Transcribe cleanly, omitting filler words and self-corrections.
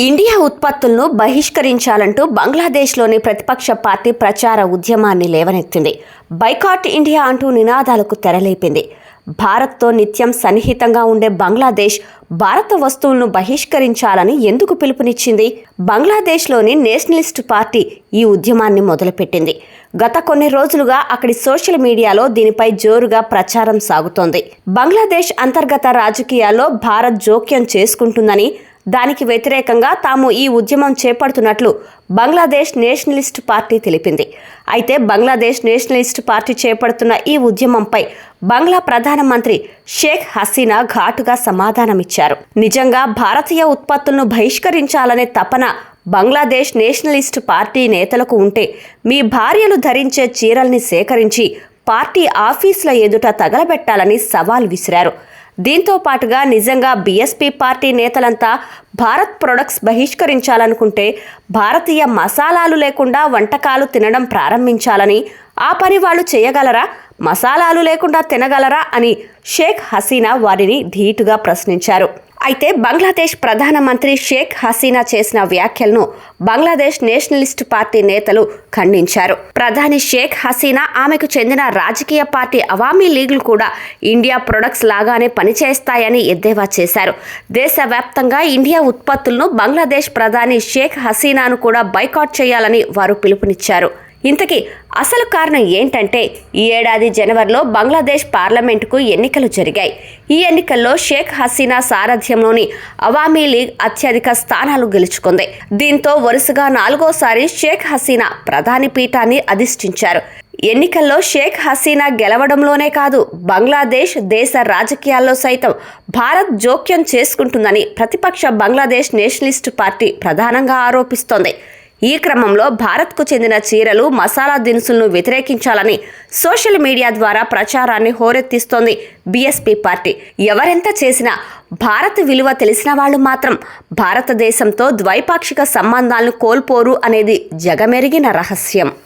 India ఉత్పత్తులను బహిష్కరించాలంటూ బంగ్లాదేశ్లోని ప్రతిపక్ష party ప్రచార ఉద్యమాన్ని లేవనెత్తింది. బైకాట్ ఇండియా అంటూ నినాదాలకు తెరలేపింది. భారత్తో నిత్యం సన్నిహితంగా ఉండే బంగ్లాదేశ్ భారత వస్తువులను బహిష్కరించాలని ఎందుకు పిలుపునిచ్చింది? బంగ్లాదేశ్లోని నేషనలిస్ట్ పార్టీ ఈ ఉద్యమాన్ని మొదలుపెట్టింది. గత కొన్ని రోజులుగా అక్కడి సోషల్ మీడియాలో దీనిపై జోరుగా ప్రచారం సాగుతోంది. బంగ్లాదేశ్ అంతర్గత రాజకీయాల్లో భారత్ జోక్యం చేసుకుంటుందని, దానికి వ్యతిరేకంగా తాము ఈ ఉద్యమం చేపడుతున్నట్లు బంగ్లాదేశ్ నేషనలిస్ట్ పార్టీ తెలిపింది. అయితే బంగ్లాదేశ్ నేషనలిస్ట్ పార్టీ చేపడుతున్న ఈ ఉద్యమంపై బంగ్లా ప్రధానమంత్రి షేక్ హసీనా ఘాటుగా సమాధానమిచ్చారు. నిజంగా భారతీయ ఉత్పత్తులను బహిష్కరించాలనే తపన బంగ్లాదేశ్ నేషనలిస్ట్ పార్టీ నేతలకు ఉంటే మీ భార్యలు ధరించే చీరల్ని సేకరించి పార్టీ ఆఫీసుల ఎదుట తగలబెట్టాలని సవాల్ విసిరారు. దీంతో పాటుగా నిజంగా బీఎస్పీ పార్టీ నేతలంతా భారత్ ప్రొడక్ట్స్ బహిష్కరించాలనుకుంటే భారతీయ మసాలాలు లేకుండా వంటకాలు తినడం ప్రారంభించాలని, ఆ పని వాళ్ళు చేయగలరా, మసాలాలు లేకుండా తినగలరా అని షేక్ హసీనా వారిని ధీటుగా ప్రశ్నించారు. అయితే బంగ్లాదేశ్ ప్రధానమంత్రి షేక్ హసీనా చేసిన వ్యాఖ్యలను బంగ్లాదేశ్ నేషనలిస్ట్ పార్టీ నేతలు ఖండించారు. ప్రధాని షేక్ హసీనా, ఆమెకు చెందిన రాజకీయ పార్టీ అవామీ లీగ్లు కూడా ఇండియా ప్రొడక్ట్స్ లాగానే పనిచేస్తాయని ఎద్దేవా చేశారు. దేశవ్యాప్తంగా ఇండియా ఉత్పత్తులను బంగ్లాదేశ్ ప్రధాని షేక్ హసీనాను కూడా బైకాట్ చేయాలని వారు పిలుపునిచ్చారు. ఇంతకీ అసలు కారణం ఏంటంటే, ఈ ఏడాది జనవరిలో బంగ్లాదేశ్ పార్లమెంటుకు ఎన్నికలు జరిగాయి. ఈ ఎన్నికల్లో షేక్ హసీనా సారథ్యంలోని అవామీ లీగ్ అత్యధిక స్థానాలు గెలుచుకుంది. దీంతో వరుసగా 4వసారి షేక్ హసీనా ప్రధాని పీఠాన్ని అధిష్ఠించారు. ఎన్నికల్లో షేక్ హసీనా గెలవడంలోనే కాదు, బంగ్లాదేశ్ దేశ రాజకీయాల్లో సైతం భారత్ జోక్యం చేసుకుంటుందని ప్రతిపక్ష బంగ్లాదేశ్ నేషనలిస్ట్ పార్టీ ప్రధానంగా ఆరోపిస్తోంది. ఈ క్రమంలో భారత్కు చెందిన చీరలు, మసాలా దినుసులను వ్యతిరేకించాలని సోషల్ మీడియా ద్వారా ప్రచారాన్ని హోరెత్తిస్తోంది బీఎస్పీ పార్టీ. ఎవరెంత చేసినా భారత్ విలువ తెలిసిన వాళ్ళు మాత్రం భారతదేశంతో ద్వైపాక్షిక సంబంధాలను కోల్పోరు అనేది జగమెరిగిన రహస్యం.